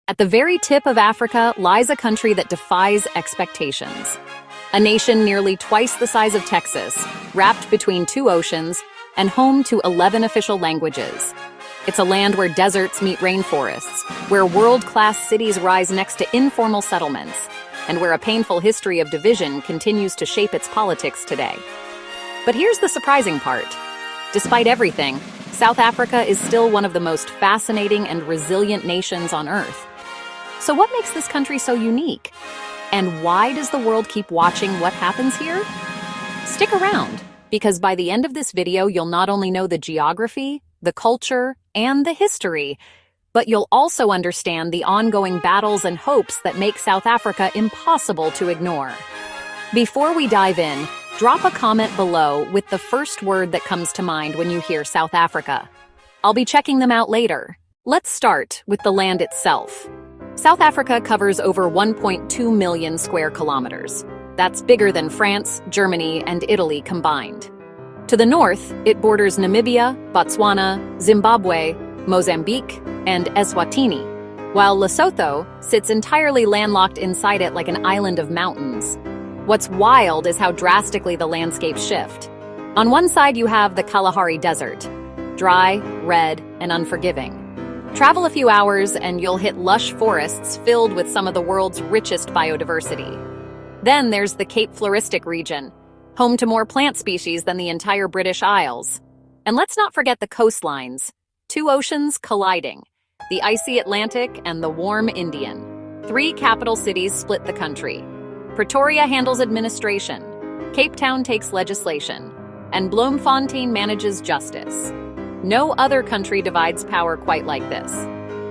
At the very tip of Africa lies a country that defies expectations. A nation nearly twice the size of Texas, wrapped between two oceans, and home to 11 official languages. It's a land where deserts meet rainforests, where world-class cities rise next to informal settlements, and where a painful history of division continues to shape its politics today. But here's the surprising part. Despite everything, South Africa is still one of the most fascinating and resilient nations on Earth. So what makes this country so unique? And why does the world keep watching what happens here? Stick around, because by the end of this video, you'll not only know the geography, the culture, and the history, but you'll also understand the ongoing battles and hopes that make South Africa impossible to ignore. Before we dive in, drop a comment below with the first word that comes to mind when you hear South Africa. I'll be checking them out later. Let's start with the land itself. South Africa covers over 1.2 million square kilometers. That's bigger than France, Germany, and Italy combined. To the north, it borders Namibia, Botswana, Zimbabwe, Mozambique, and Eswatini, while Lesotho sits entirely landlocked inside it like an island of mountains. What's wild is how drastically the landscapes shift. On one side, you have the Kalahari Desert, dry, red, and unforgiving. Travel a few hours and you'll hit lush forests filled with some of the world's richest biodiversity. Then there's the Cape Floristic region, home to more plant species than the entire British Isles. And let's not forget the coastlines, two oceans colliding, the icy Atlantic and the warm Indian. Three capital cities split the country. Pretoria handles administration, Cape Town takes legislation, and Bloemfontein manages justice. No other country divides power quite like this.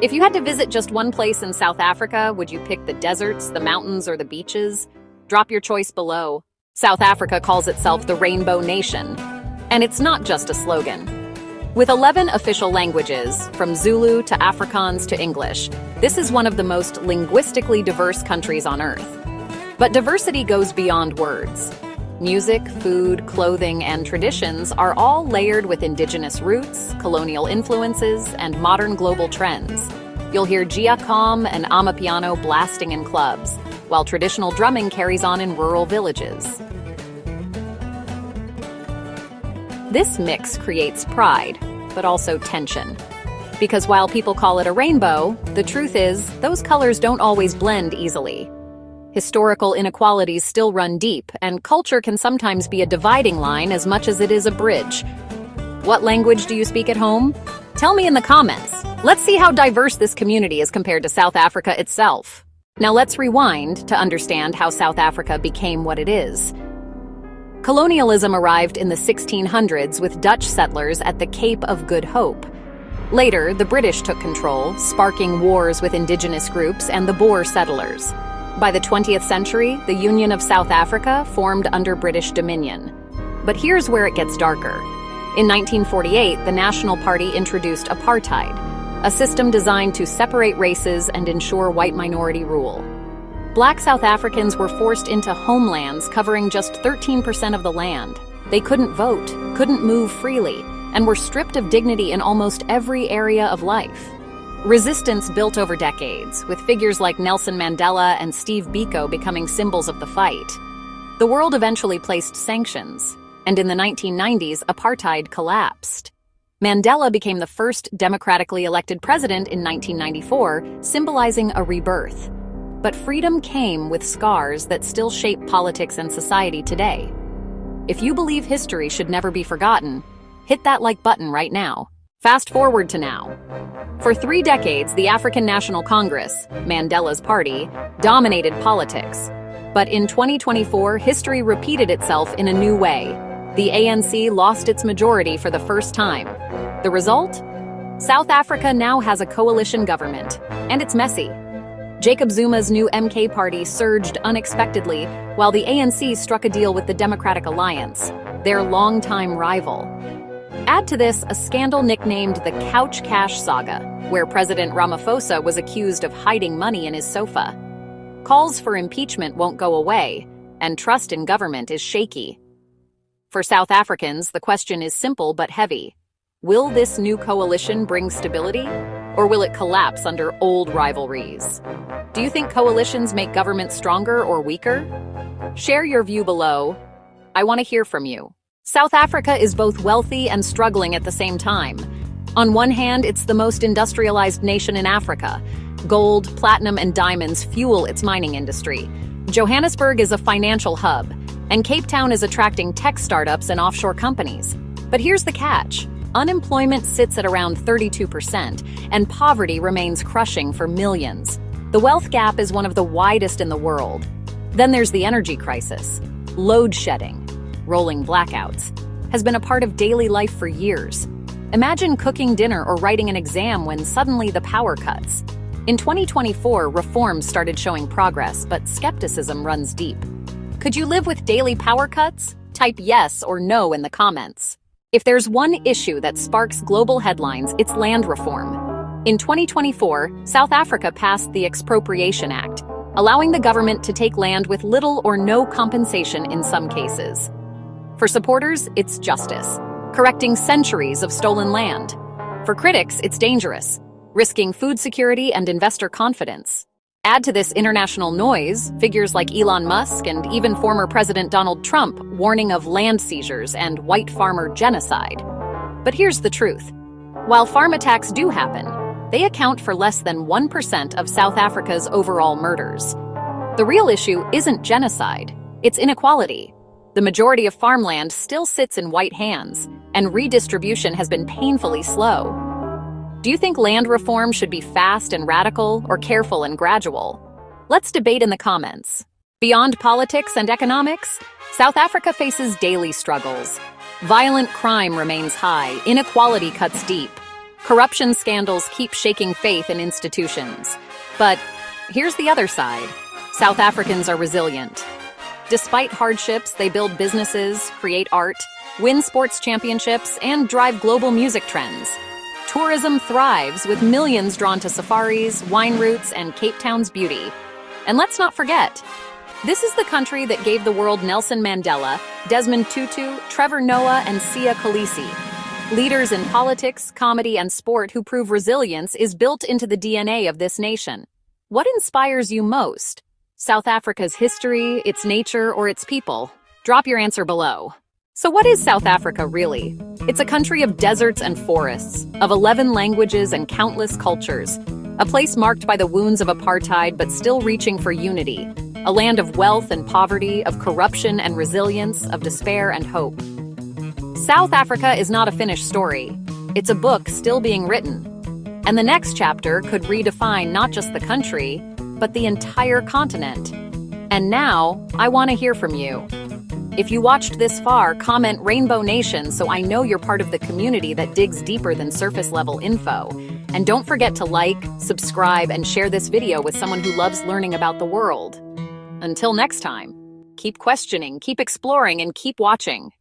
If you had to visit just one place in South Africa, would you pick the deserts, the mountains, or the beaches? Drop your choice below. South Africa calls itself the Rainbow Nation, and it's not just a slogan. With 11 official languages, from Zulu to Afrikaans to English, this is one of the most linguistically diverse countries on Earth. But diversity goes beyond words. Music, food, clothing, and traditions are all layered with indigenous roots, colonial influences, and modern global trends. You'll hear Giacom and Amapiano blasting in clubs, while traditional drumming carries on in rural villages. This mix creates pride, but also tension. Because while people call it a rainbow, the truth is, those colors don't always blend easily. Historical inequalities still run deep, and culture can sometimes be a dividing line as much as it is a bridge. What language do you speak at home? Tell me in the comments. Let's see how diverse this community is compared to South Africa itself. Now let's rewind to understand how South Africa became what it is. Colonialism arrived in the 1600s with Dutch settlers at the Cape of Good Hope. Later, the British took control, sparking wars with indigenous groups and the Boer settlers. By the 20th century, the Union of South Africa formed under British dominion. But here's where it gets darker. In 1948, the National Party introduced apartheid, a system designed to separate races and ensure white minority rule. Black South Africans were forced into homelands covering just 13% of the land. They couldn't vote, couldn't move freely, and were stripped of dignity in almost every area of life. Resistance built over decades, with figures like Nelson Mandela and Steve Biko becoming symbols of the fight. The world eventually placed sanctions, and in the 1990s, apartheid collapsed. Mandela became the first democratically elected president in 1994, symbolizing a rebirth. But freedom came with scars that still shape politics and society today. If you believe history should never be forgotten, hit that like button right now. Fast forward to now. For 3 decades, the African National Congress, Mandela's party, dominated politics. But in 2024, history repeated itself in a new way. The ANC lost its majority for the first time. The result? South Africa now has a coalition government, and it's messy. Jacob Zuma's new MK party surged unexpectedly, while the ANC struck a deal with the Democratic Alliance, their longtime rival. Add to this a scandal nicknamed the Couch Cash Saga, where President Ramaphosa was accused of hiding money in his sofa. Calls for impeachment won't go away, and trust in government is shaky. For South Africans, the question is simple but heavy. Will this new coalition bring stability? Or will it collapse under old rivalries? Do you think coalitions make government stronger or weaker? Share your view below. I want to hear from you. South Africa is both wealthy and struggling at the same time. On one hand, it's the most industrialized nation in Africa. Gold, platinum, and diamonds fuel its mining industry. Johannesburg is a financial hub, and Cape Town is attracting tech startups and offshore companies. But here's the catch. Unemployment sits at around 32%, and poverty remains crushing for millions. The wealth gap is one of the widest in the world. Then there's the energy crisis. Load shedding, rolling blackouts, has been a part of daily life for years. Imagine cooking dinner or writing an exam when suddenly the power cuts. In 2024, reforms started showing progress, but skepticism runs deep. Could you live with daily power cuts? Type yes or no in the comments. If there's one issue that sparks global headlines, it's land reform. In 2024, South Africa passed the Expropriation Act, allowing the government to take land with little or no compensation in some cases. For supporters, it's justice, correcting centuries of stolen land. For critics, it's dangerous, risking food security and investor confidence. Add to this international noise, figures like Elon Musk and even former President Donald Trump warning of land seizures and white farmer genocide. But here's the truth. While farm attacks do happen, they account for less than 1% of South Africa's overall murders. The real issue isn't genocide, it's inequality. The majority of farmland still sits in white hands, and redistribution has been painfully slow. Do you think land reform should be fast and radical or careful and gradual? Let's debate in the comments. Beyond politics and economics, South Africa faces daily struggles. Violent crime remains high, inequality cuts deep. Corruption scandals keep shaking faith in institutions. But here's the other side. South Africans are resilient. Despite hardships, they build businesses, create art, win sports championships, and drive global music trends. Tourism thrives, with millions drawn to safaris, wine routes, and Cape Town's beauty. And let's not forget, this is the country that gave the world Nelson Mandela, Desmond Tutu, Trevor Noah, and Sia Khaleesi. Leaders in politics, comedy, and sport who prove resilience is built into the DNA of this nation. What inspires you most? South Africa's history, its nature, or its people? Drop your answer below. So what is South Africa really? It's a country of deserts and forests, of 11 languages and countless cultures, a place marked by the wounds of apartheid but still reaching for unity, a land of wealth and poverty, of corruption and resilience, of despair and hope. South Africa is not a finished story. It's a book still being written. And the next chapter could redefine not just the country, but the entire continent. And now, I want to hear from you. If you watched this far, comment Rainbow Nation so I know you're part of the community that digs deeper than surface-level info. And don't forget to like, subscribe, and share this video with someone who loves learning about the world. Until next time, keep questioning, keep exploring, and keep watching.